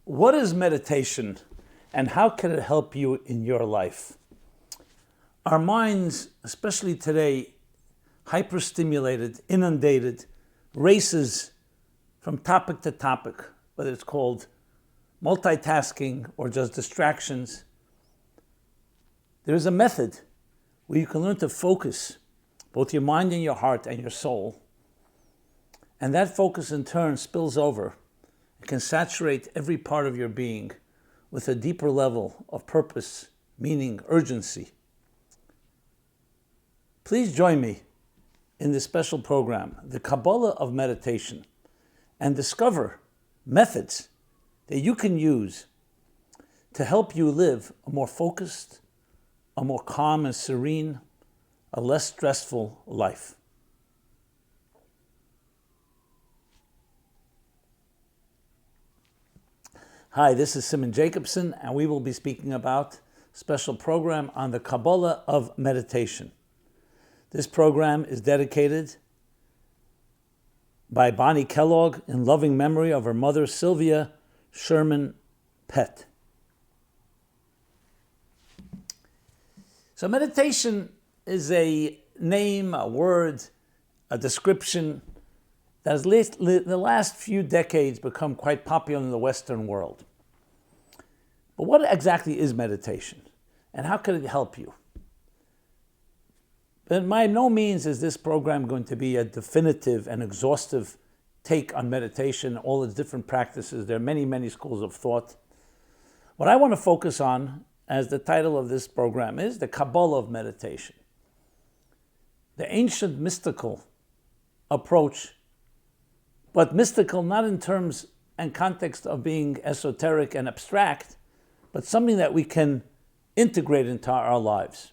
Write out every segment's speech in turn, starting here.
What is meditation and how can it help you in your life? Our minds, especially today, hyperstimulated, inundated, races from topic to topic, whether it's called multitasking or just distractions. There is a method where you can learn to focus both your mind and your heart and your soul. And that focus in turn spills over. It can saturate every part of your being with a deeper level of purpose, meaning, urgency. Please join me in this special program, the Kabbalah of Meditation, and discover methods that you can use to help you live a more focused, a more calm and serene, a less stressful life. Hi, this is Simon Jacobson, and we will be speaking about a special program on the Kabbalah of Meditation. This program is dedicated by Bonnie Kellogg in loving memory of her mother, Sylvia Sherman Pett. So meditation is a name, a word, a description that has in the last few decades become quite popular in the Western world. But what exactly is meditation, and how can it help you? But by no means is this program going to be a definitive and exhaustive take on meditation, all its different practices. There are many, many schools of thought. What I want to focus on, as the title of this program is, the Kabbalah of Meditation. The ancient mystical approach, but mystical not in terms and context of being esoteric and abstract, but something that we can integrate into our lives.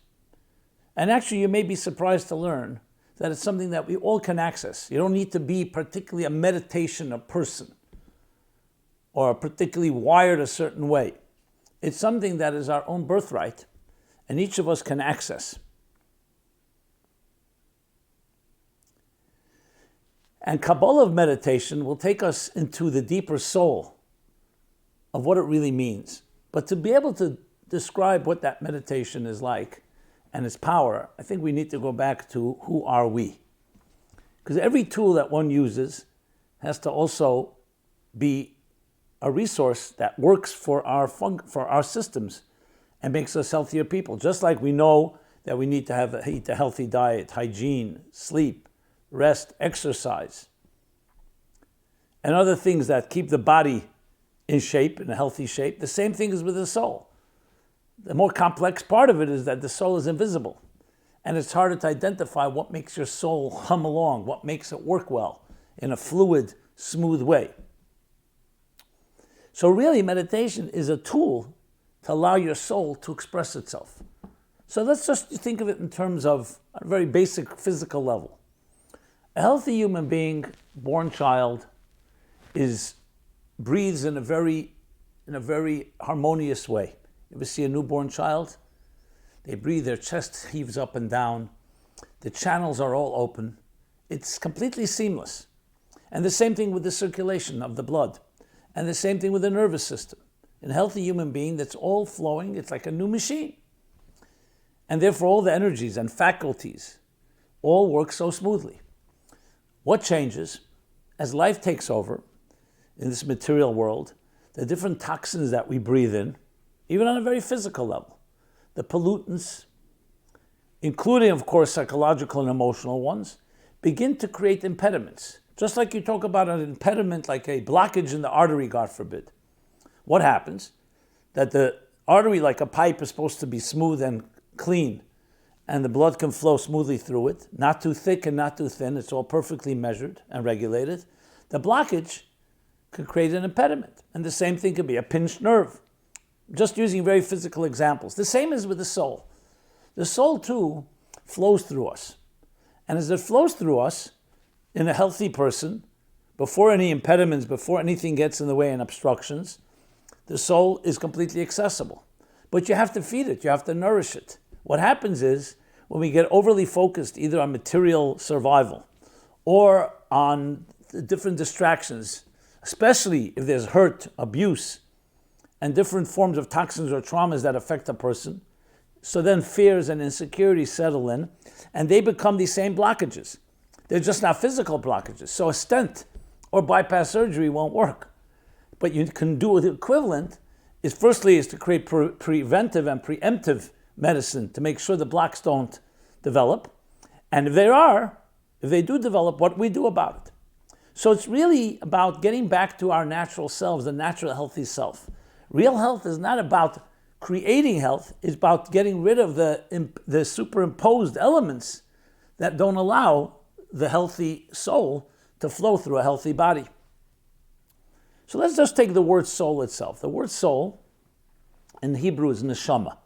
And actually, you may be surprised to learn that it's something that we all can access. You don't need to be particularly a meditation person or particularly wired a certain way. It's something that is our own birthright, and each of us can access. And Kabbalah of Meditation will take us into the deeper soul of what it really means. But to be able to describe what that meditation is like and its power, I think we need to go back to who are we? Because every tool that one uses has to also be a resource that works for our systems and makes us healthier people. Just like we know that we need to eat a healthy diet, hygiene, sleep, rest, exercise, and other things that keep the body in shape, in a healthy shape. The same thing is with the soul. The more complex part of it is that the soul is invisible, and it's harder to identify what makes your soul hum along, what makes it work well in a fluid, smooth way. So really, meditation is a tool to allow your soul to express itself. So let's just think of it in terms of a very basic physical level. A healthy human being, born child, breathes in a very harmonious way. You ever see a newborn child? They breathe, their chest heaves up and down. The channels are all open. It's completely seamless. And the same thing with the circulation of the blood. And the same thing with the nervous system. In a healthy human being, that's all flowing. It's like a new machine. And therefore, all the energies and faculties all work so smoothly. What changes as life takes over in this material world? The different toxins that we breathe in, even on a very physical level, the pollutants, including, of course, psychological and emotional ones, begin to create impediments. Just like you talk about an impediment, like a blockage in the artery, God forbid. What happens? That the artery, like a pipe, is supposed to be smooth and clean, and the blood can flow smoothly through it, not too thick and not too thin. It's all perfectly measured and regulated. The blockage could create an impediment. And the same thing could be a pinched nerve. Just using very physical examples. The same is with the soul. The soul, too, flows through us. And as it flows through us, in a healthy person, before any impediments, before anything gets in the way and obstructions, the soul is completely accessible. But you have to feed it. You have to nourish it. What happens is, when we get overly focused either on material survival or on the different distractions, especially if there's hurt, abuse, and different forms of toxins or traumas that affect a person. So then fears and insecurities settle in, and they become these same blockages. They're just not physical blockages. So a stent or bypass surgery won't work. But you can do the equivalent is to create preventive and preemptive medicine to make sure the blocks don't develop. And if they do develop, what we do about it. So it's really about getting back to our natural selves, the natural healthy self. Real health is not about creating health, it's about getting rid of the superimposed elements that don't allow the healthy soul to flow through a healthy body. So let's just take the word soul itself. The word soul in Hebrew is neshama.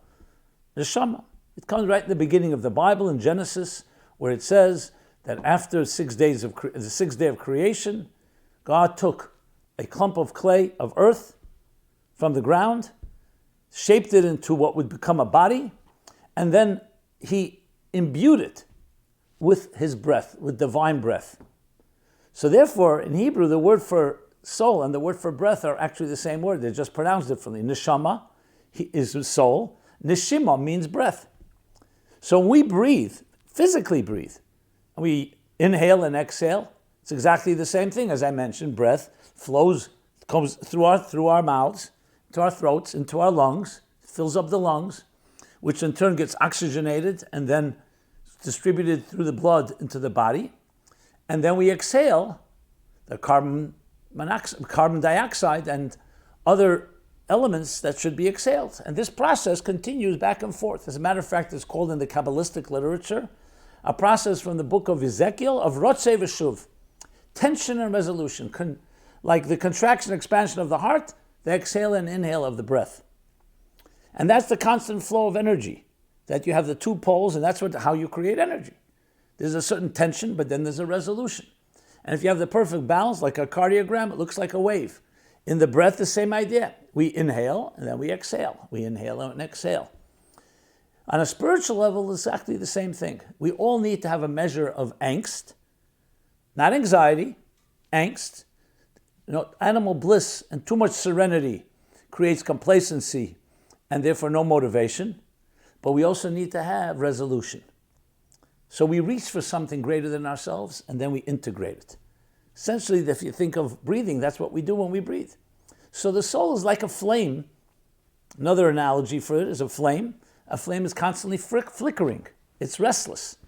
Neshama. It comes right in the beginning of the Bible in Genesis, where it says that after the 6th day of creation, God took a clump of clay of earth from the ground, shaped it into what would become a body, and then he imbued it with his breath, with divine breath. So therefore, in Hebrew, the word for soul and the word for breath are actually the same word. They're just pronounced differently. Neshama is soul. Neshima means breath. So when we breathe, physically breathe, and we inhale and exhale, it's exactly the same thing. As I mentioned, breath comes through our mouths, to our throats, into our lungs, fills up the lungs, which in turn gets oxygenated and then distributed through the blood into the body. And then we exhale the carbon dioxide and other elements that should be exhaled. And this process continues back and forth. As a matter of fact, it's called in the Kabbalistic literature a process from the book of Ezekiel of Rotzei V'Shuv, tension and resolution, like the contraction and expansion of the heart, the exhale and inhale of the breath. And that's the constant flow of energy, that you have the two poles, and that's how you create energy. There's a certain tension, but then there's a resolution. And if you have the perfect balance, like a cardiogram, it looks like a wave. In the breath, the same idea. We inhale, and then we exhale. We inhale and exhale. On a spiritual level, it's exactly the same thing. We all need to have a measure of angst, not anxiety, angst. Animal bliss and too much serenity creates complacency and therefore no motivation. But we also need to have resolution. So we reach for something greater than ourselves and then we integrate it. Essentially, if you think of breathing, that's what we do when we breathe. So the soul is like a flame. Another analogy for it is a flame. A flame is constantly flickering. It's restless.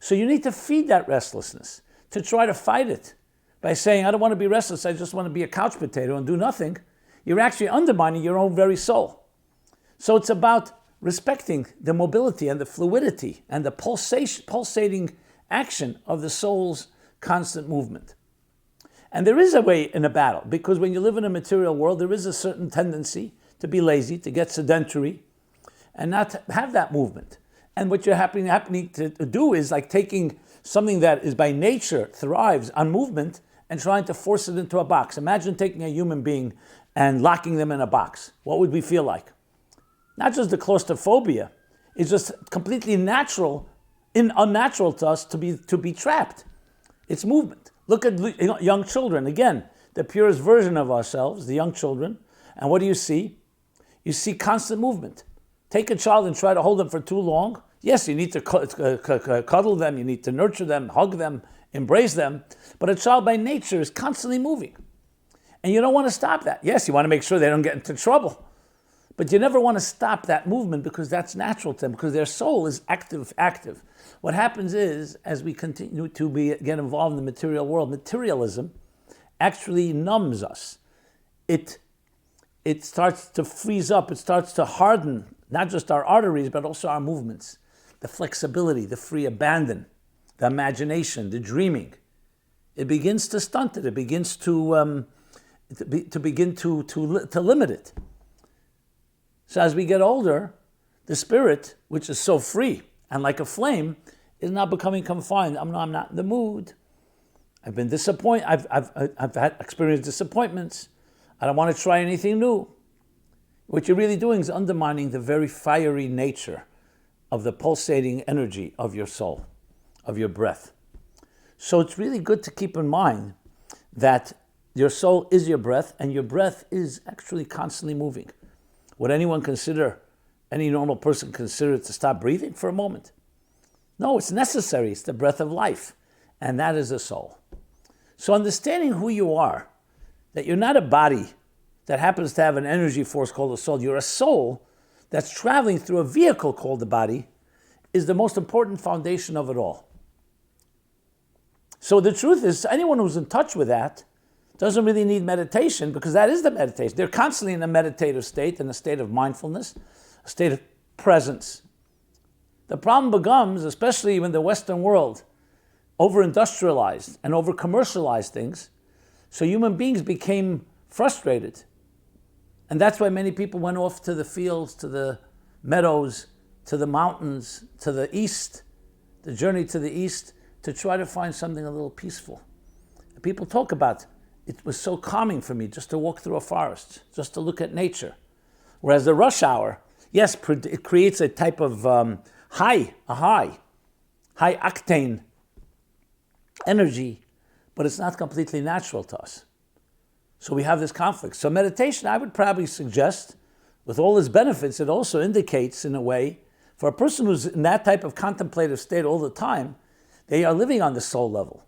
So you need to feed that restlessness, to try to fight it. By saying, I don't want to be restless, I just want to be a couch potato and do nothing, you're actually undermining your own very soul. So it's about respecting the mobility and the fluidity and the pulsating action of the soul's constant movement. And there is a way in a battle, because when you live in a material world, there is a certain tendency to be lazy, to get sedentary, and not have that movement. And what you're happening to do is like taking something that is by nature thrives on movement and trying to force it into a box. Imagine taking a human being and locking them in a box. What would we feel like? Not just the claustrophobia, it's just completely unnatural to us to be trapped. It's movement. Look at young children, again, the purest version of ourselves, the young children, and what do you see? You see constant movement. Take a child and try to hold them for too long. Yes, you need to cuddle them, you need to nurture them, hug them, embrace them, but a child by nature is constantly moving. And you don't want to stop that. Yes, you want to make sure they don't get into trouble, but you never want to stop that movement because that's natural to them, because their soul is active. What happens is, as we continue to get involved in the material world, materialism actually numbs us. It starts to freeze up, it starts to harden, not just our arteries, but also our movements. The flexibility, the free abandon, the imagination, the dreaming. It begins to stunt it. It begins to limit it. So as we get older, the spirit, which is so free and like a flame, is now becoming confined. I'm not in the mood. I've been disappointed. I've had experienced disappointments. I don't want to try anything new. What you're really doing is undermining the very fiery nature of the pulsating energy of your soul, of your breath. So it's really good to keep in mind that your soul is your breath, and your breath is actually constantly moving. Would any normal person consider it to stop breathing for a moment? No, it's necessary. It's the breath of life. And that is the soul. So understanding who you are, that you're not a body that happens to have an energy force called a soul. You're a soul that's traveling through a vehicle called the body, is the most important foundation of it all. So the truth is, anyone who's in touch with that doesn't really need meditation, because that is the meditation. They're constantly in a meditative state, in a state of mindfulness, a state of presence. The problem becomes, especially when the Western world over-industrialized and over-commercialized things, so human beings became frustrated. And that's why many people went off to the fields, to the meadows, to the mountains, to the east, the journey to the east, to try to find something a little peaceful. People talk about, it was so calming for me just to walk through a forest, just to look at nature. Whereas the rush hour, yes, it creates a type of high octane energy, but it's not completely natural to us. So we have this conflict. So meditation, I would probably suggest, with all its benefits, it also indicates in a way, for a person who's in that type of contemplative state all the time, they are living on the soul level.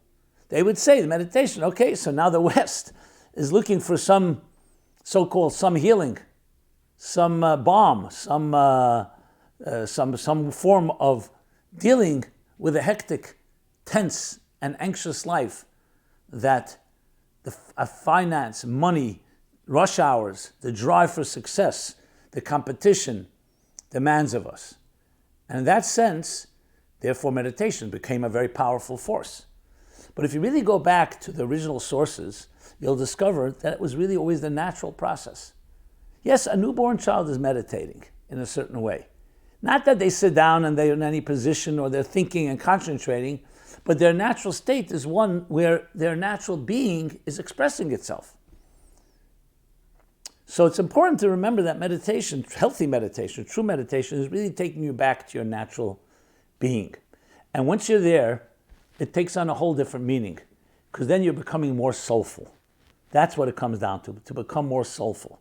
They would say, the meditation, okay, so now the West is looking for some so-called some healing, some balm, some form of dealing with a hectic, tense, and anxious life that finance, money, rush hours, the drive for success, the competition demands of us. And in that sense, therefore, meditation became a very powerful force. But if you really go back to the original sources, you'll discover that it was really always the natural process. Yes, a newborn child is meditating in a certain way. Not that they sit down and they're in any position or they're thinking and concentrating, but their natural state is one where their natural being is expressing itself. So it's important to remember that meditation, healthy meditation, true meditation, is really taking you back to your natural being. And once you're there, it takes on a whole different meaning, because then you're becoming more soulful. That's what it comes down to become more soulful.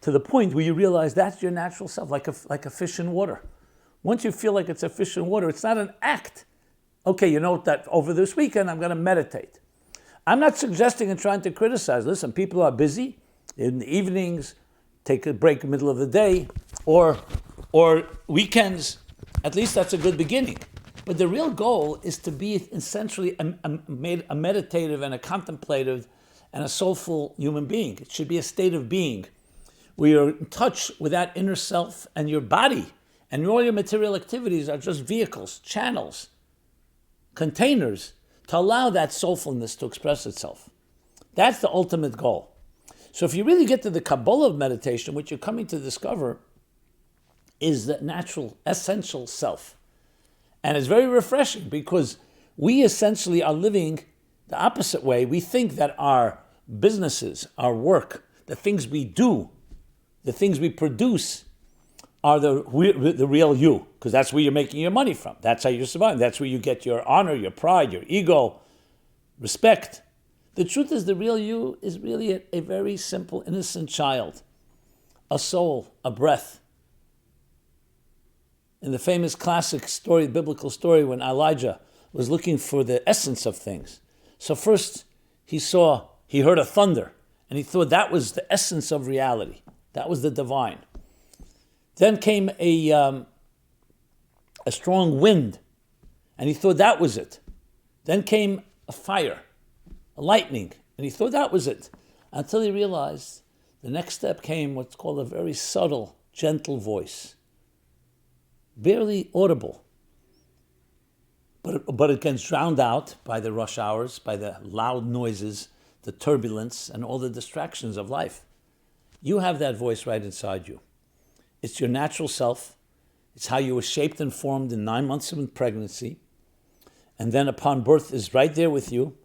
To the point where you realize that's your natural self, like a fish in water. Once you feel like it's a fish in water, it's not an act. Okay, you know that over this weekend I'm going to meditate. I'm not suggesting and trying to criticize. Listen, people are busy in the evenings, take a break in the middle of the day, or weekends. At least that's a good beginning. But the real goal is to be essentially a meditative and a contemplative and a soulful human being. It should be a state of being where you're in touch with that inner self, and your body and all your material activities are just vehicles, channels, containers to allow that soulfulness to express itself. That's the ultimate goal. So if you really get to the Kabbalah of meditation, what you're coming to discover is the natural, essential self. And it's very refreshing, because we essentially are living the opposite way. We think that our businesses, our work, the things we do, the things we produce are the real you, because that's where you're making your money from. That's how you're surviving. That's where you get your honor, your pride, your ego, respect. The truth is, the real you is really a very simple, innocent child, a soul, a breath. In the famous classic story, biblical story, when Elijah was looking for the essence of things. So first he heard a thunder, and he thought that was the essence of reality. That was the divine. Then came a strong wind, and he thought that was it. Then came a fire, a lightning, and he thought that was it. Until he realized the next step came what's called a very subtle, gentle voice. Barely audible. But it gets drowned out by the rush hours, by the loud noises, the turbulence, and all the distractions of life. You have that voice right inside you. It's your natural self. It's how you were shaped and formed in 9 months of pregnancy. And then upon birth is right there with you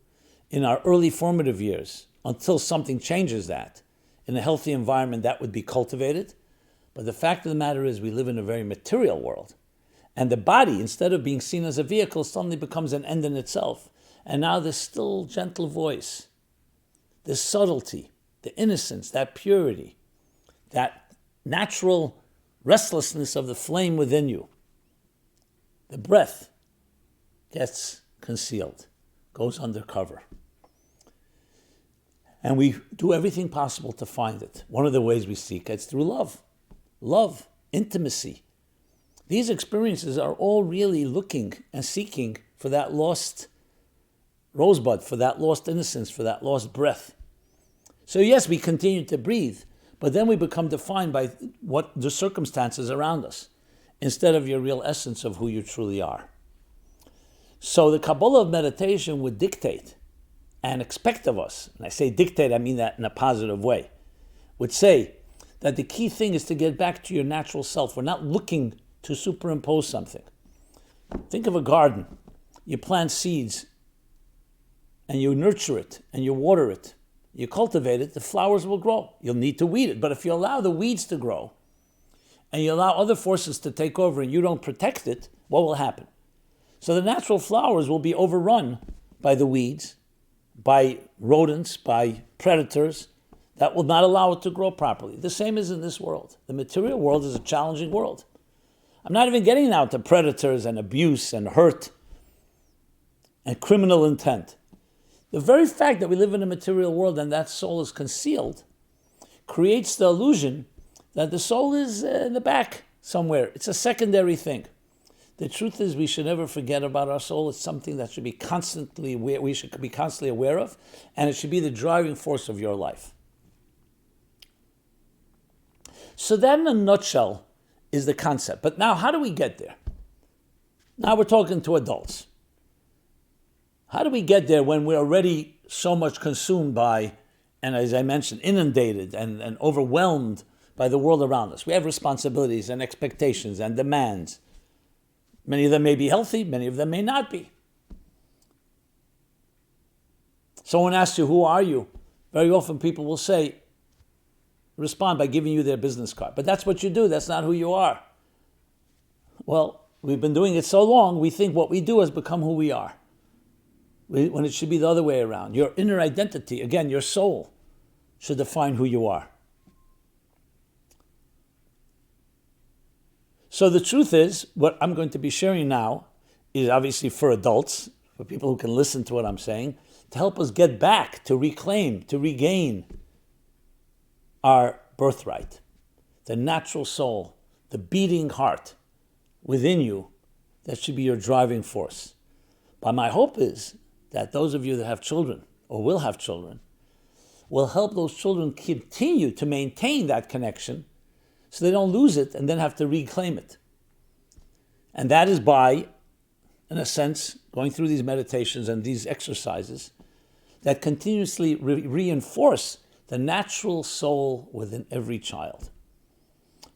in our early formative years, until something changes that. In a healthy environment, that would be cultivated. But the fact of the matter is, we live in a very material world. And the body, instead of being seen as a vehicle, suddenly becomes an end in itself. And now this still, gentle voice, this subtlety, the innocence, that purity, that natural restlessness of the flame within you, the breath, gets concealed, goes undercover. And we do everything possible to find it. One of the ways we seek it's through love, intimacy. These experiences are all really looking and seeking for that lost rosebud, for that lost innocence, for that lost breath. So yes, we continue to breathe, but then we become defined by what the circumstances around us, instead of your real essence of who you truly are. So the Kabbalah of Meditation would dictate and expect of us, and I say dictate, I mean that in a positive way, would say that the key thing is to get back to your natural self. We're not looking to superimpose something. Think of a garden. You plant seeds and you nurture it and you water it. You cultivate it, the flowers will grow. You'll need to weed it. But if you allow the weeds to grow and you allow other forces to take over and you don't protect it, what will happen? So the natural flowers will be overrun by the weeds, by rodents, by predators that will not allow it to grow properly. The same is in this world. The material world is a challenging world. I'm not even getting now to predators and abuse and hurt and criminal intent. The very fact that we live in a material world and that soul is concealed creates the illusion that the soul is in the back somewhere. It's a secondary thing. The truth is we should never forget about our soul. It's something that should be constantly aware, we should be constantly aware of, and it should be the driving force of your life. So that in a nutshell is the concept. But now how do we get there? Now we're talking to adults. How do we get there when we're already so much consumed by, and as I mentioned, inundated and overwhelmed by the world around us? We have responsibilities and expectations and demands. Many of them may be healthy, many of them may not be. Someone asks you, who are you? Very often people will respond by giving you their business card. But that's what you do, that's not who you are. Well, we've been doing it so long, we think what we do has become who we are. When it should be the other way around. Your inner identity, again, your soul, should define who you are. So the truth is, what I'm going to be sharing now is obviously for adults, for people who can listen to what I'm saying, to help us get back, to reclaim, to regain our birthright, the natural soul, the beating heart within you that should be your driving force. But my hope is that those of you that have children or will have children will help those children continue to maintain that connection so they don't lose it and then have to reclaim it. And that is by, in a sense, going through these meditations and these exercises that continuously reinforce the natural soul within every child.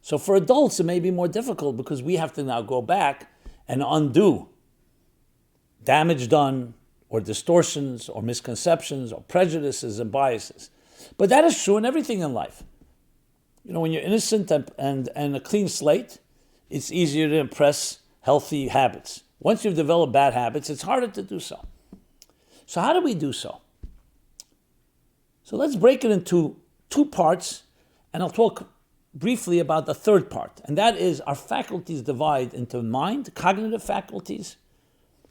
So for adults, it may be more difficult because we have to now go back and undo damage done, or distortions, or misconceptions, or prejudices and biases. But that is true in everything in life. You know, when you're innocent and a clean slate, it's easier to impress healthy habits. Once you've developed bad habits, it's harder to do so. So how do we do so? So let's break it into two parts, and I'll talk briefly about the third part, and that is our faculties divide into mind, cognitive faculties,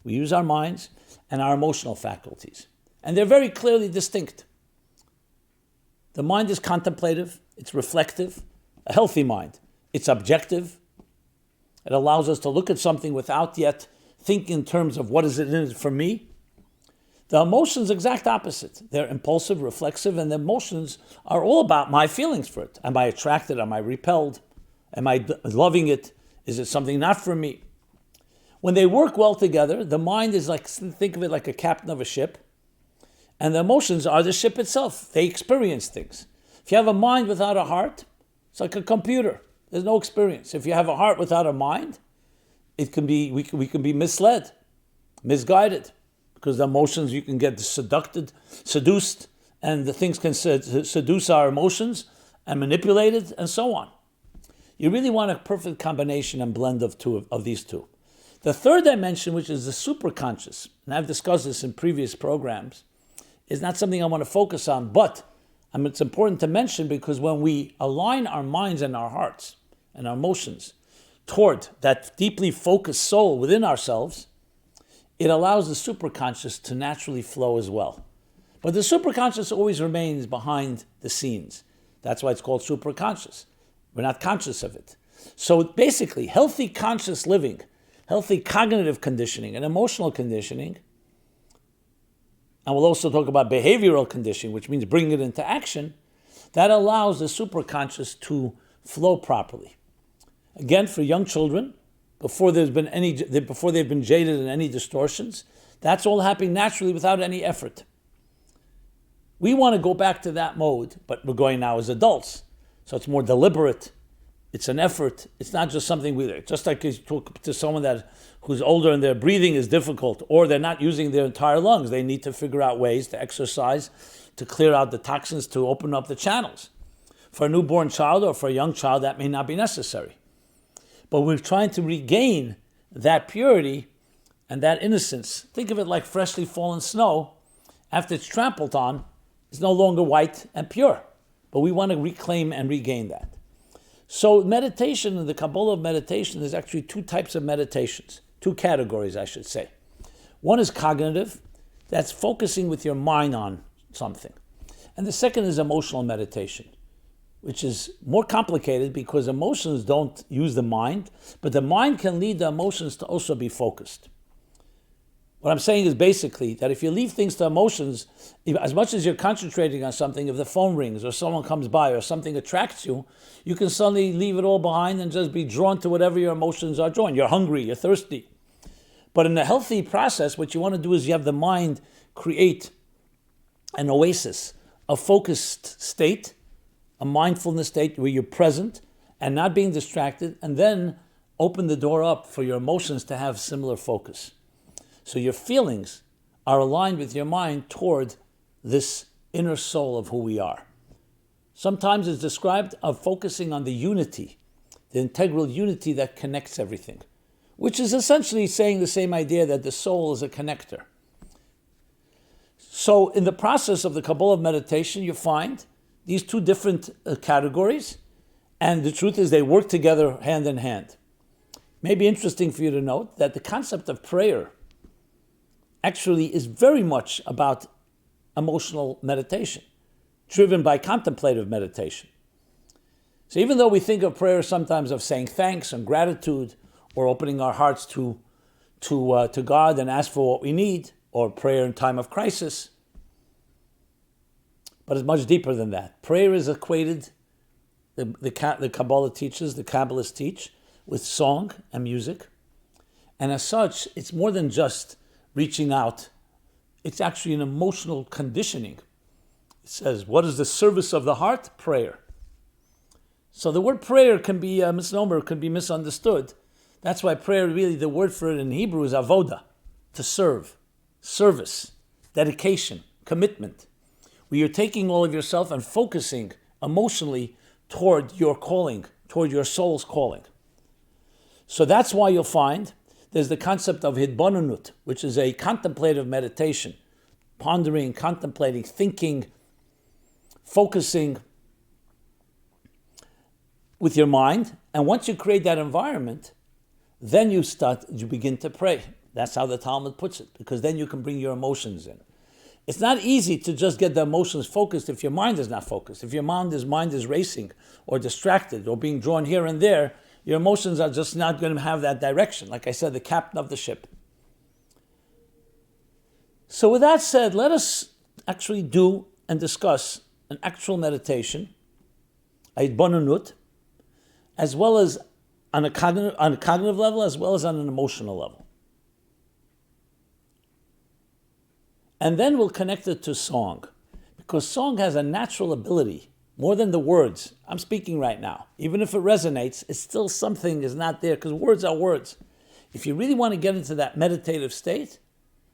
we use our minds, and our emotional faculties. And they're very clearly distinct. The mind is contemplative, it's reflective, a healthy mind. It's objective. It allows us to look at something without yet thinking in terms of what is it in it for me. The emotions, exact opposite. They're impulsive, reflexive, and the emotions are all about my feelings for it. Am I attracted? Am I repelled? Am I loving it? Is it something not for me? When they work well together, the mind is like, think of it like a captain of a ship, and the emotions are the ship itself. They experience things. If you have a mind without a heart, it's like a computer. There's no experience. If you have a heart without a mind, we can be misled, misguided, because the emotions, you can get seduced, and the things can seduce our emotions and manipulate it, and so on. You really want a perfect combination and blend of these two. The third dimension, which is the superconscious, and I've discussed this in previous programs, is not something I want to focus on, but It's important to mention because when we align our minds and our hearts and our emotions toward that deeply focused soul within ourselves, it allows the superconscious to naturally flow as well. But the superconscious always remains behind the scenes. That's why it's called superconscious. We're not conscious of it. So basically, healthy conscious living, healthy cognitive conditioning and emotional conditioning, and we'll also talk about behavioral conditioning, which means bringing it into action, that allows the superconscious to flow properly. Again, for young children, before they've been jaded in any distortions, that's all happening naturally without any effort. We want to go back to that mode, but we're going now as adults. So it's more deliberate. It's an effort. It's not just something just like you talk to someone who's older and their breathing is difficult, or they're not using their entire lungs. They need to figure out ways to exercise, to clear out the toxins, to open up the channels. For a newborn child or for a young child, that may not be necessary. But we're trying to regain that purity and that innocence. Think of it like freshly fallen snow. After it's trampled on, it's no longer white and pure. But we want to reclaim and regain that. So meditation, in the Kabbalah of Meditation, there's actually two types of meditations. Two categories, I should say. One is cognitive. That's focusing with your mind on something. And the second is emotional meditation, which is more complicated because emotions don't use the mind, but the mind can lead the emotions to also be focused. What I'm saying is basically that if you leave things to emotions, as much as you're concentrating on something, if the phone rings or someone comes by or something attracts you, you can suddenly leave it all behind and just be drawn to whatever your emotions are drawn. You're hungry, you're thirsty. But in a healthy process, what you want to do is you have the mind create an oasis, a focused state, a mindfulness state where you're present and not being distracted, and then open the door up for your emotions to have similar focus. So your feelings are aligned with your mind toward this inner soul of who we are. Sometimes it's described of focusing on the unity, the integral unity that connects everything, which is essentially saying the same idea that the soul is a connector. So in the process of the Kabbalah of Meditation, you find these two different categories, and the truth is they work together hand in hand. Maybe interesting for you to note that the concept of prayer actually is very much about emotional meditation, driven by contemplative meditation. So even though we think of prayer sometimes of saying thanks and gratitude, or opening our hearts to God and ask for what we need, or prayer in time of crisis, but it's much deeper than that. Prayer is equated, the Kabbalah teaches, the Kabbalists teach, with song and music. And as such, it's more than just reaching out. It's actually an emotional conditioning. It says, what is the service of the heart? Prayer. So the word prayer can be a misnomer, can be misunderstood. That's why prayer, really, the word for it in Hebrew is avoda, to serve, service, dedication, commitment, where you're taking all of yourself and focusing emotionally toward your calling, toward your soul's calling. So that's why you'll find there's the concept of hidbonenut, which is a contemplative meditation, pondering, contemplating, thinking, focusing with your mind. And once you create that environment, then you begin to pray. That's how the Talmud puts it, because then you can bring your emotions in. It's not easy to just get the emotions focused if your mind is not focused. If your mind is racing or distracted or being drawn here and there, your emotions are just not going to have that direction. Like I said, the captain of the ship. So with that said, let us actually do and discuss an actual meditation, a hidbonenut, as well as on a cognitive level, as well as on an emotional level. And then we'll connect it to song, because song has a natural ability, more than the words. I'm speaking right now. Even if it resonates, it's still something is not there, because words are words. If you really want to get into that meditative state,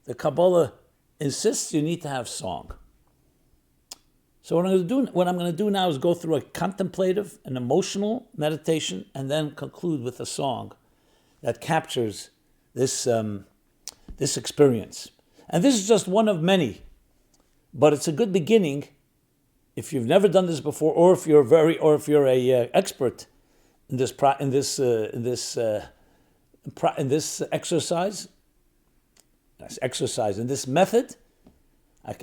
the Kabbalah insists you need to have song. So what I'm going to do now is go through a contemplative and emotional meditation, and then conclude with a song that captures this experience. And this is just one of many, but it's a good beginning if you've never done this before, or if you're a expert in this exercise, in this method.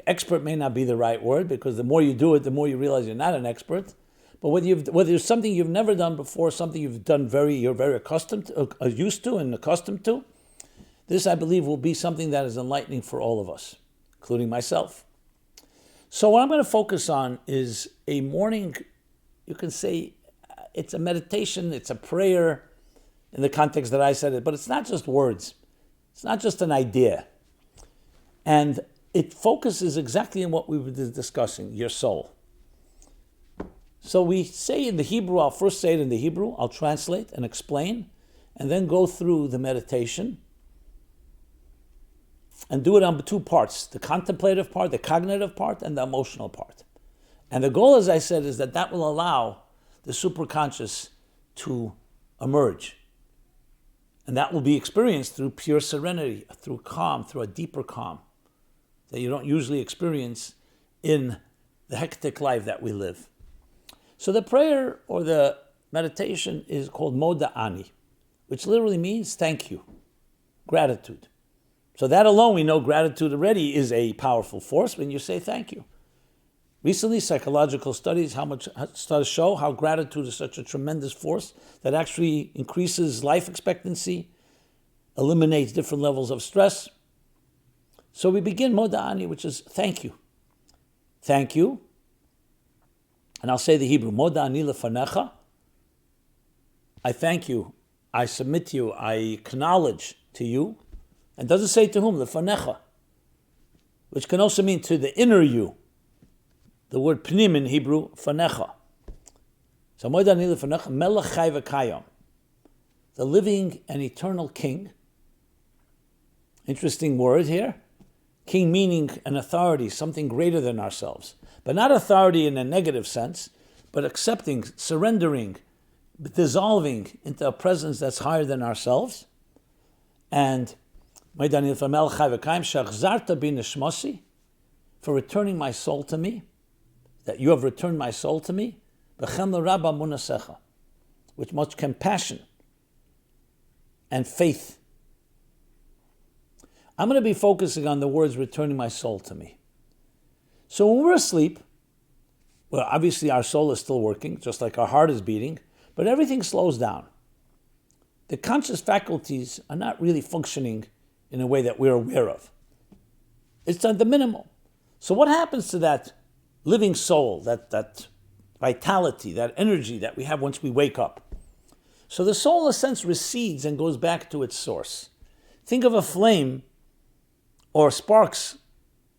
Expert may not be the right word, because the more you do it, the more you realize you're not an expert. But whether it's something you've never done before, something you're very accustomed to, used to and accustomed to, this, I believe, will be something that is enlightening for all of us, including myself. So what I'm going to focus on is a morning, you can say, it's a meditation, it's a prayer in the context that I said it, but it's not just words. It's not just an idea. And it focuses exactly on what we were discussing, your soul. So we say in the Hebrew, I'll first say it in the Hebrew, I'll translate and explain, and then go through the meditation and do it on two parts, the contemplative part, the cognitive part, and the emotional part. And the goal, as I said, is that will allow the superconscious to emerge. And that will be experienced through pure serenity, through calm, through a deeper calm that you don't usually experience in the hectic life that we live. So the prayer or the meditation is called Moda'ani, which literally means thank you, gratitude. So that alone, we know gratitude already is a powerful force when you say thank you. Recently, psychological studies show how gratitude is such a tremendous force that actually increases life expectancy, eliminates different levels of stress. So we begin Moda'ani, which is thank you. Thank you. And I'll say the Hebrew, Moda'ani lefanecha. I thank you. I submit to you. I acknowledge to you. And doesn't say to whom, lefanecha, which can also mean to the inner you. The word pnim in Hebrew, fanecha. So Moda'ani lefanecha, melech chai v'kayam, the living and eternal king. Interesting word here. King meaning an authority, something greater than ourselves. But not authority in a negative sense, but accepting, surrendering, dissolving into a presence that's higher than ourselves. And for returning my soul to me, that you have returned my soul to me, with much compassion and faith. I'm going to be focusing on the words returning my soul to me. So when we're asleep, well, obviously our soul is still working, just like our heart is beating, but everything slows down. The conscious faculties are not really functioning in a way that we're aware of. It's at the minimal. So what happens to that living soul, that vitality, that energy that we have once we wake up? So the soul, in a sense, recedes and goes back to its source. Think of a flame or sparks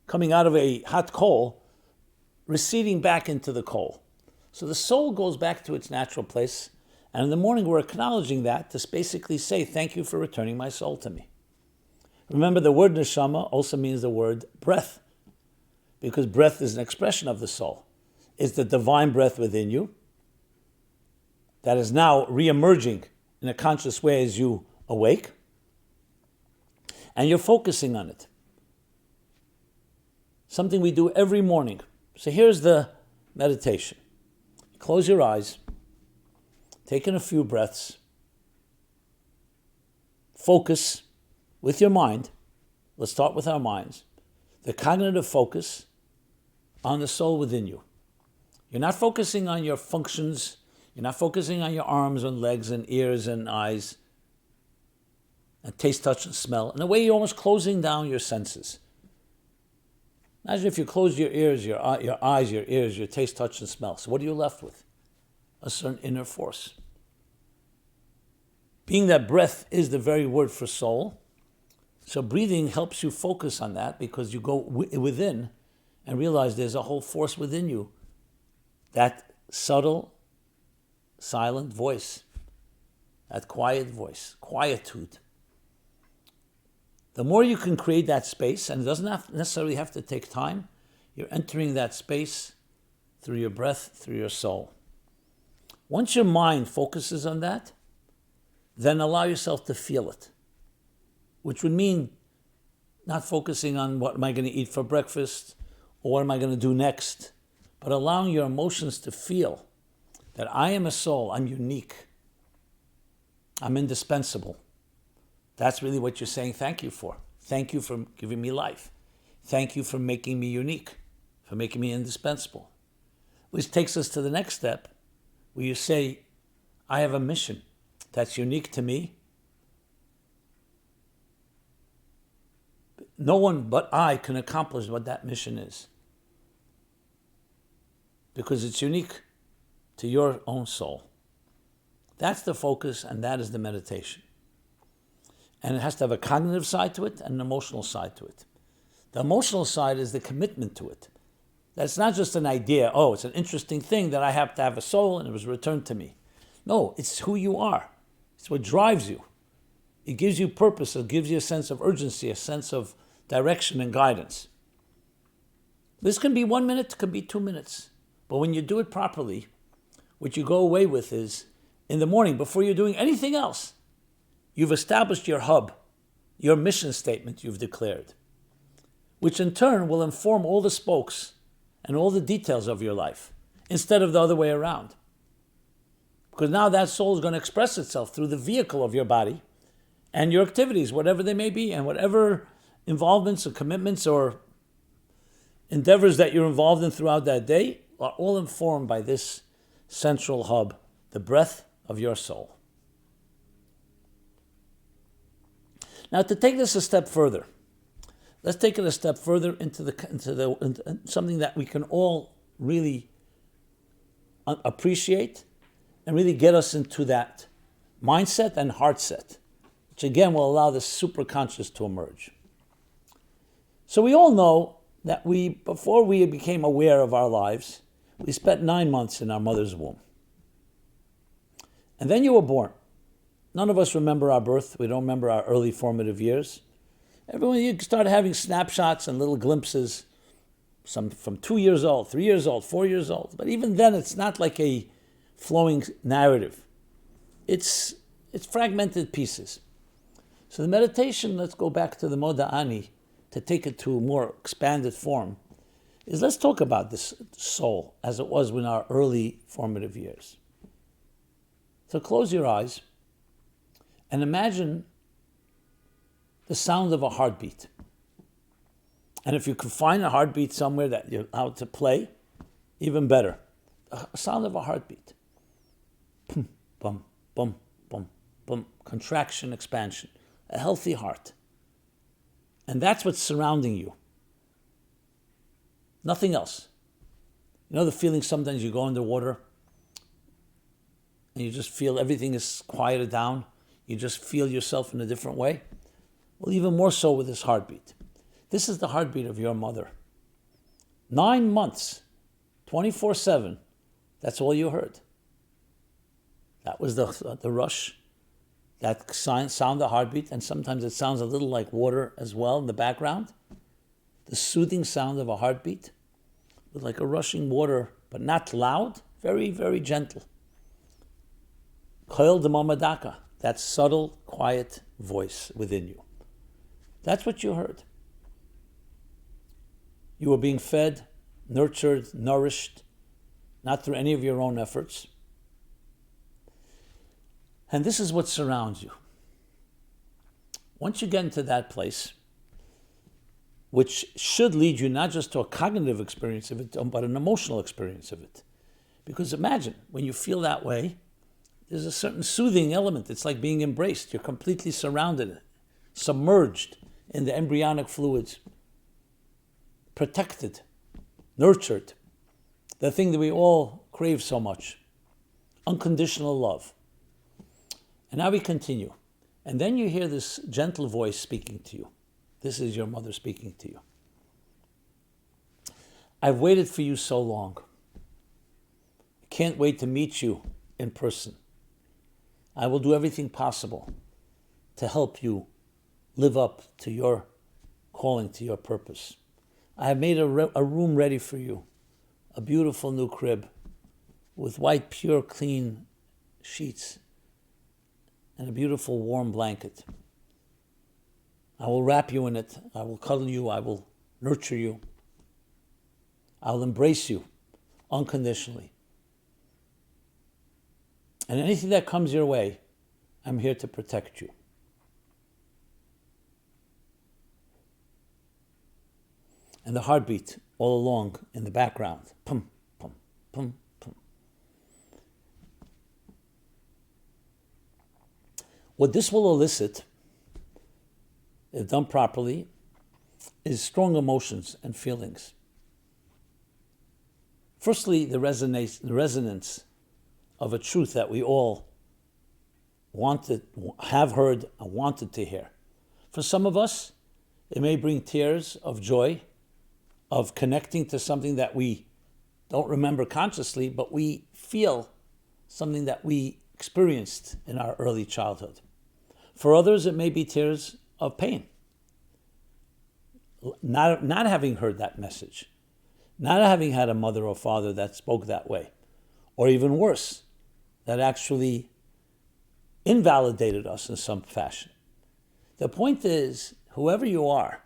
coming out of a hot coal, receding back into the coal. So the soul goes back to its natural place, and in the morning we're acknowledging that to basically say, thank you for returning my soul to me. Remember, the word neshama also means the word breath, because breath is an expression of the soul. It's the divine breath within you that is now re-emerging in a conscious way as you awake, and you're focusing on it. Something we do every morning. So here's the meditation. Close your eyes, take in a few breaths, focus with your mind. Let's start with our minds. The cognitive focus on the soul within you. You're not focusing on your functions. You're not focusing on your arms and legs and ears and eyes and taste, touch, and smell. In a way, you're almost closing down your senses. Imagine if you closed your ears, your eyes, your ears, your taste, touch, and smell. So what are you left with? A certain inner force. Being that breath is the very word for soul, so breathing helps you focus on that, because you go within and realize there's a whole force within you. That subtle, silent voice, that quiet voice, quietude. The more you can create that space, and it doesn't necessarily have to take time, you're entering that space through your breath, through your soul. Once your mind focuses on that, then allow yourself to feel it, which would mean not focusing on what am I going to eat for breakfast or what am I going to do next, but allowing your emotions to feel that I am a soul, I'm unique, I'm indispensable. That's really what you're saying thank you for. Thank you for giving me life. Thank you for making me unique, for making me indispensable. Which takes us to the next step, where you say, I have a mission that's unique to me. No one but I can accomplish what that mission is, because it's unique to your own soul. That's the focus, and that is the meditation. And it has to have a cognitive side to it and an emotional side to it. The emotional side is the commitment to it. That's not just an idea, oh, it's an interesting thing that I have to have a soul and it was returned to me. No, it's who you are. It's what drives you. It gives you purpose. It gives you a sense of urgency, a sense of direction and guidance. This can be 1 minute, it can be 2 minutes. But when you do it properly, what you go away with is, in the morning, before you're doing anything else, you've established your hub, your mission statement you've declared, which in turn will inform all the spokes and all the details of your life, instead of the other way around. Because now that soul is going to express itself through the vehicle of your body and your activities, whatever they may be, and whatever involvements or commitments or endeavors that you're involved in throughout that day are all informed by this central hub, the breath of your soul. Now, to take this a step further, let's take it a step further into something that we can all really appreciate and really get us into that mindset and heart set, which again will allow the superconscious to emerge. So we all know that before we became aware of our lives, we spent 9 months in our mother's womb. And then you were born. None of us remember our birth. We don't remember our early formative years. Everyone, you start having snapshots and little glimpses, some from 2 years old, 3 years old, 4 years old. But even then, it's not like a flowing narrative. It's fragmented pieces. So the meditation, let's go back to the Moda'ani, to take it to a more expanded form, is let's talk about this soul as it was in our early formative years. So close your eyes and imagine the sound of a heartbeat. And if you can find a heartbeat somewhere that you're allowed to play, even better. The sound of a heartbeat. Pum, bum, bum, bum, bum. Contraction, expansion. A healthy heart. And that's what's surrounding you. Nothing else. You know the feeling sometimes you go underwater and you just feel everything is quieted down? You just feel yourself in a different way? Well, even more so with this heartbeat. This is the heartbeat of your mother. 9 months, 24/7, that's all you heard. That was the rush, that sound of heartbeat, and sometimes it sounds a little like water as well in the background. The soothing sound of a heartbeat, with like a rushing water, but not loud, very, very gentle. Koil de Mamadaka, that subtle, quiet voice within you. That's what you heard. You were being fed, nurtured, nourished, not through any of your own efforts. And this is what surrounds you. Once you get into that place, which should lead you not just to a cognitive experience of it, but an emotional experience of it. Because imagine, when you feel that way, there's a certain soothing element. It's like being embraced. You're completely surrounded, submerged in the embryonic fluids, protected, nurtured, the thing that we all crave so much, unconditional love. And now we continue. And then you hear this gentle voice speaking to you. This is your mother speaking to you. I've waited for you so long. I can't wait to meet you in person. I will do everything possible to help you live up to your calling, to your purpose. I have made a room ready for you, a beautiful new crib with white, pure, clean sheets and a beautiful warm blanket. I will wrap you in it. I will cuddle you. I will nurture you. I will embrace you. unconditionally. And anything that comes your way, I'm here to protect you. And the heartbeat all along in the background. Pum, pum, pum, pum. What this will elicit, if done properly, is strong emotions and feelings. Firstly, the resonance of a truth that we all have heard and wanted to hear. For some of us, it may bring tears of joy, of connecting to something that we don't remember consciously, but we feel something that we experienced in our early childhood. For others, it may be tears of pain. Not having heard that message, not having had a mother or father that spoke that way, or even worse, that actually invalidated us in some fashion. The point is, whoever you are,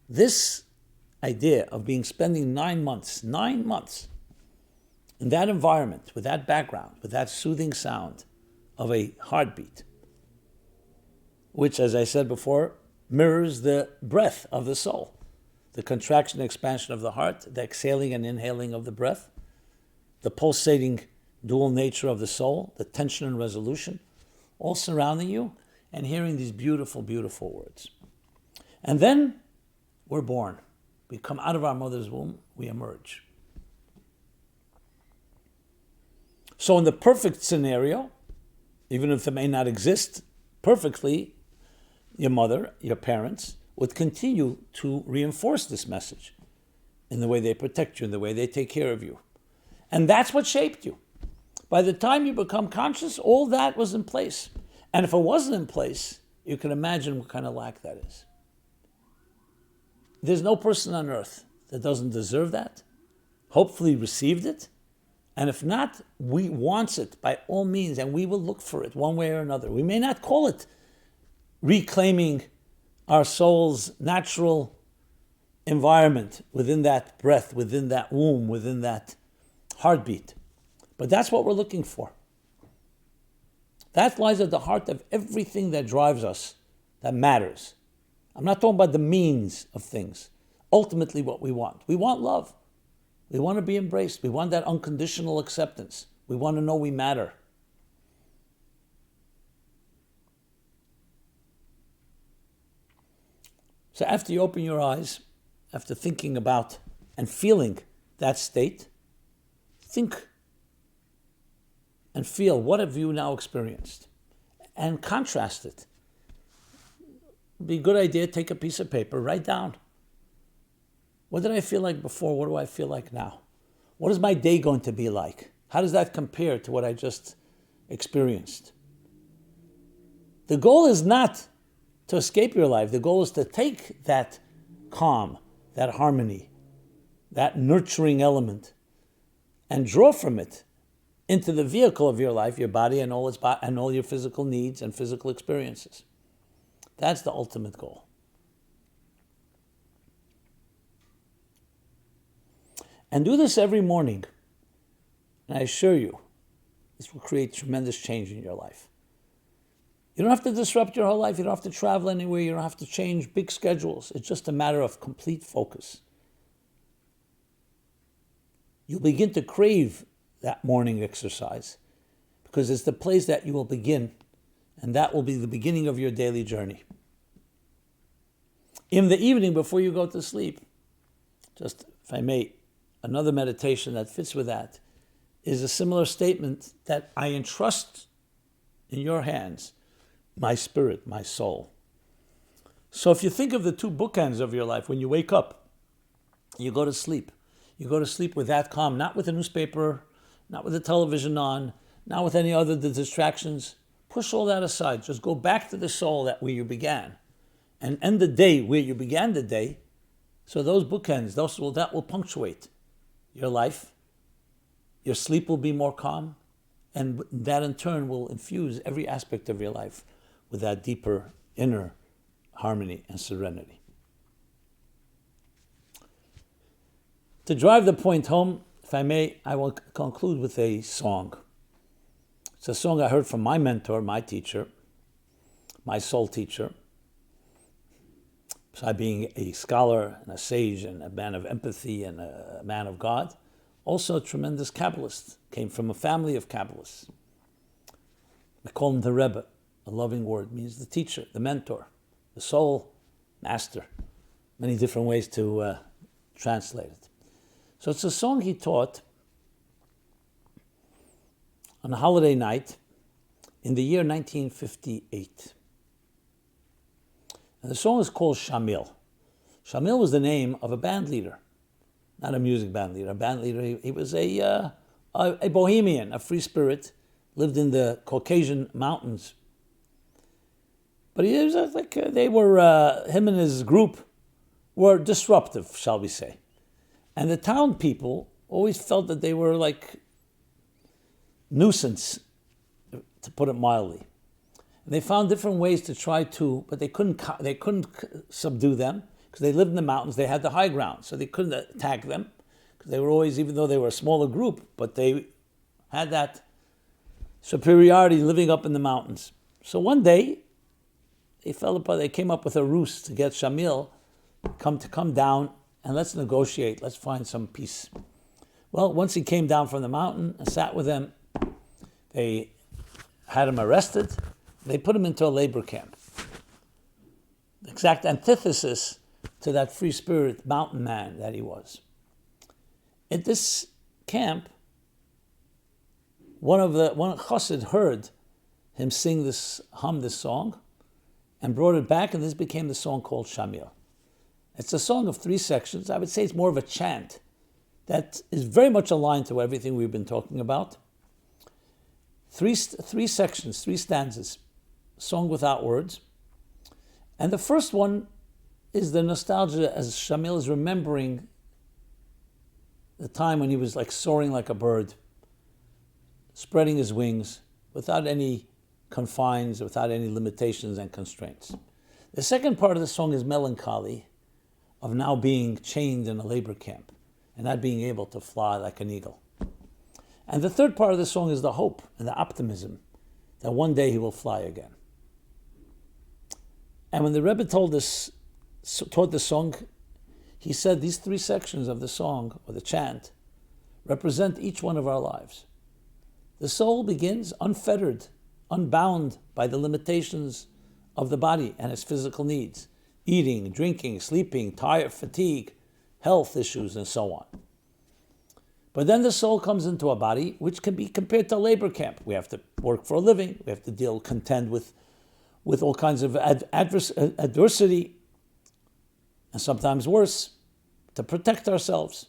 this idea of spending 9 months in that environment, with that background, with that soothing sound of a heartbeat, which, as I said before, mirrors the breath of the soul, the contraction and expansion of the heart, the exhaling and inhaling of the breath, the pulsating dual nature of the soul, the tension and resolution, all surrounding you and hearing these beautiful, beautiful words. And then we're born. We come out of our mother's womb, we emerge. So in the perfect scenario, even if it may not exist perfectly, your mother, your parents, would continue to reinforce this message in the way they protect you, in the way they take care of you. And that's what shaped you. By the time you become conscious, all that was in place. And if it wasn't in place, you can imagine what kind of lack that is. There's no person on earth that doesn't deserve that, hopefully received it, and if not, we wants it by all means, and we will look for it one way or another. We may not call it reclaiming our soul's natural environment within that breath, within that womb, within that heartbeat, but that's what we're looking for. That lies at the heart of everything that drives us, that matters. I'm not talking about the means of things. Ultimately, what we want. We want love. We want to be embraced. We want that unconditional acceptance. We want to know we matter. So after you open your eyes, after thinking about and feeling that state, think and feel, what have you now experienced? And contrast it. It'd be a good idea, take a piece of paper, write down. What did I feel like before? What do I feel like now? What is my day going to be like? How does that compare to what I just experienced? The goal is not to escape your life. The goal is to take that calm, that harmony, that nurturing element, and draw from it into the vehicle of your life, your body and all your physical needs and physical experiences. That's the ultimate goal. And do this every morning. And I assure you, this will create tremendous change in your life. You don't have to disrupt your whole life. You don't have to travel anywhere. You don't have to change big schedules. It's just a matter of complete focus. You'll begin to crave that morning exercise because it's the place that you will begin, and that will be the beginning of your daily journey. In the evening, before you go to sleep, just, if I may, another meditation that fits with that is a similar statement that I entrust in your hands, my spirit, my soul. So if you think of the two bookends of your life, when you wake up, you go to sleep. You go to sleep with that calm, not with a newspaper, not with the television on, not with any other distractions. Push all that aside. Just go back to the soul where you began and end the day where you began the day. So those bookends, that will punctuate your life. Your sleep will be more calm, and that in turn will infuse every aspect of your life with that deeper inner harmony and serenity. To drive the point home, If I may, I will conclude with a song. It's a song I heard from my mentor, my teacher, my soul teacher. Besides being a scholar and a sage and a man of empathy and a man of God, also a tremendous Kabbalist, came from a family of Kabbalists. We call him the Rebbe. A loving word means the teacher, the mentor, the soul master. Many different ways to translate it. So it's a song he taught on a holiday night in the year 1958. And the song is called Shamil. Shamil was the name of a band leader, not a music band leader. A band leader, he was a bohemian, a free spirit, lived in the Caucasian mountains. But he was him and his group were disruptive, shall we say. And the town people always felt that they were like nuisance, to put it mildly. And they found different ways to try to, but they couldn't subdue them because they lived in the mountains. They had the high ground, so they couldn't attack them because they were always, even though they were a smaller group, but they had that superiority living up in the mountains. So one day, they came up with a ruse to get Shamil to come down and let's negotiate. Let's find some peace. Well, once he came down from the mountain and sat with them, they had him arrested. They put him into a labor camp. The exact antithesis to that free spirit mountain man that he was. At this camp, one chassid heard him hum this song, and brought it back, and this became the song called Shamil. It's a song of 3 sections. I would say it's more of a chant that is very much aligned to everything we've been talking about. Three sections, 3 stanzas, song without words. And the first one is the nostalgia as Shamil is remembering the time when he was like soaring like a bird, spreading his wings without any confines, without any limitations and constraints. The second part of the song is melancholy of now being chained in a labor camp and not being able to fly like an eagle. And the third part of the song is the hope and the optimism that one day he will fly again. And when the Rebbe taught the song, he said these 3 sections of the song, or the chant, represent each one of our lives. The soul begins unfettered, unbound by the limitations of the body and its physical needs, eating, drinking, sleeping, tired, fatigue, health issues, and so on. But then the soul comes into a body which can be compared to a labor camp. We have to work for a living, we have to contend with all kinds of adversity, and sometimes worse, to protect ourselves.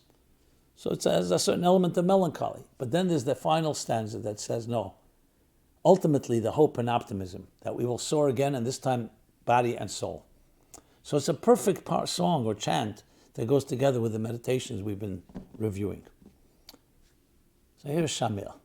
So it has a certain element of melancholy. But then there's the final stanza that says, no, ultimately the hope and optimism that we will soar again, and this time body and soul. So it's a perfect song or chant that goes together with the meditations we've been reviewing. So here's Shamil.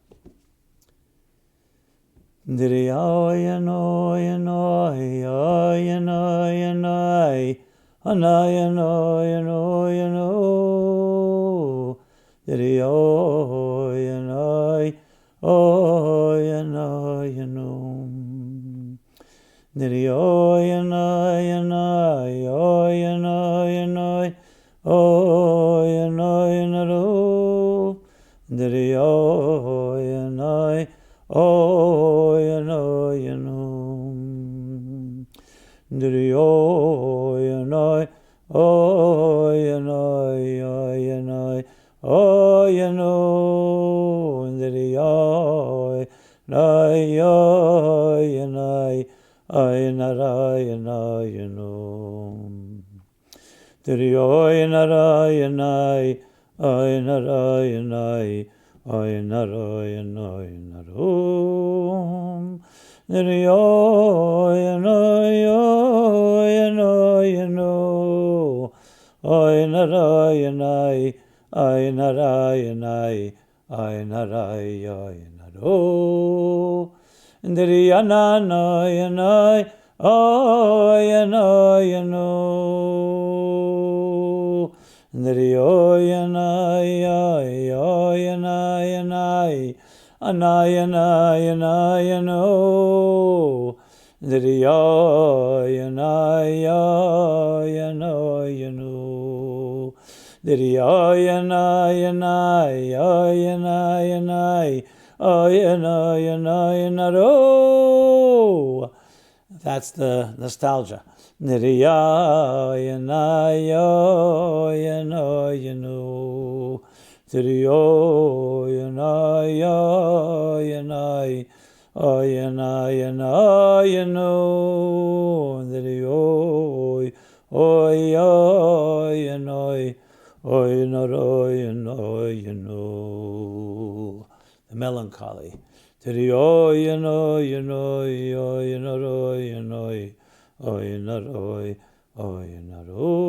yanai, anayano. Diri-ya-yanai-ya-yanai-yanu. Diri-ya-yanai-yanai-yanai-yanai-yanai-yanaro. That's the nostalgia. Diri-ya-yanai-yanai-yanu. Diri-ya-yanai-yanai. Ayanayano, Diri-oy, oy-oy-anoy, oy-naroy-anoy-ano. The melancholy. Diri-oy-anoy-anoy, oy-naroy-anoy, oy-naroy, oy-naro.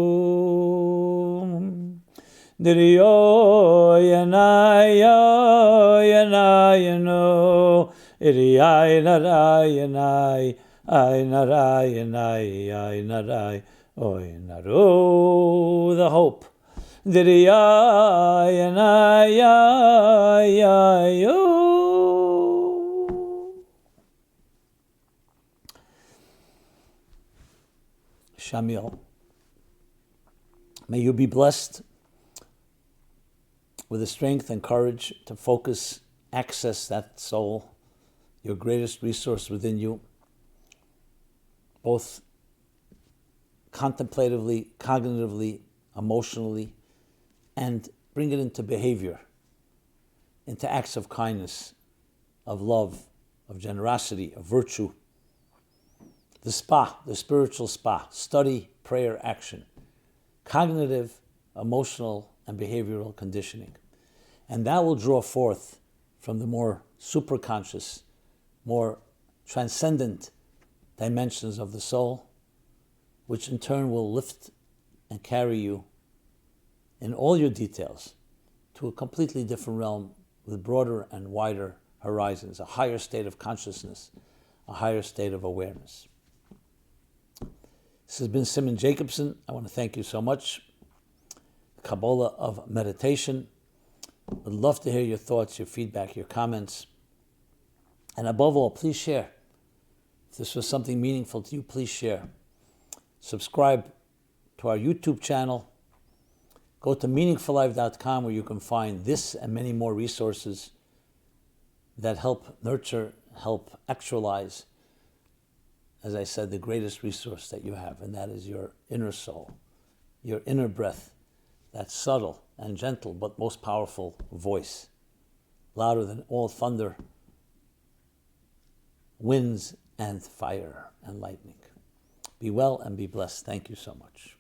Diri-oy-anay-oy-anay-ano. Iri-ay-naray-anay, ay-naray-anay, ay-naray, oy-naro. The hope. Diri-ay-anay, ay-ay-oh. Shamiel. May you be blessed with the strength and courage to focus, access that soul, your greatest resource within you, both contemplatively, cognitively, emotionally, and bring it into behavior, into acts of kindness, of love, of generosity, of virtue. The spa, the spiritual spa, study, prayer, action, cognitive, emotional, and behavioral conditioning. And that will draw forth from the more superconscious, more transcendent dimensions of the soul, which in turn will lift and carry you in all your details to a completely different realm with broader and wider horizons, a higher state of consciousness, a higher state of awareness. This has been Simon Jacobson. I want to thank you so much. Kabbalah of Meditation. Would love to hear your thoughts, your feedback, your comments. And above all, please share. If this was something meaningful to you, please share. Subscribe to our YouTube channel. Go to meaningfullife.com where you can find this and many more resources that help nurture, help actualize, as I said, the greatest resource that you have, and that is your inner soul, your inner breath, that subtle and gentle but most powerful voice, louder than all thunder, winds and fire and lightning. Be well and be blessed. Thank you so much.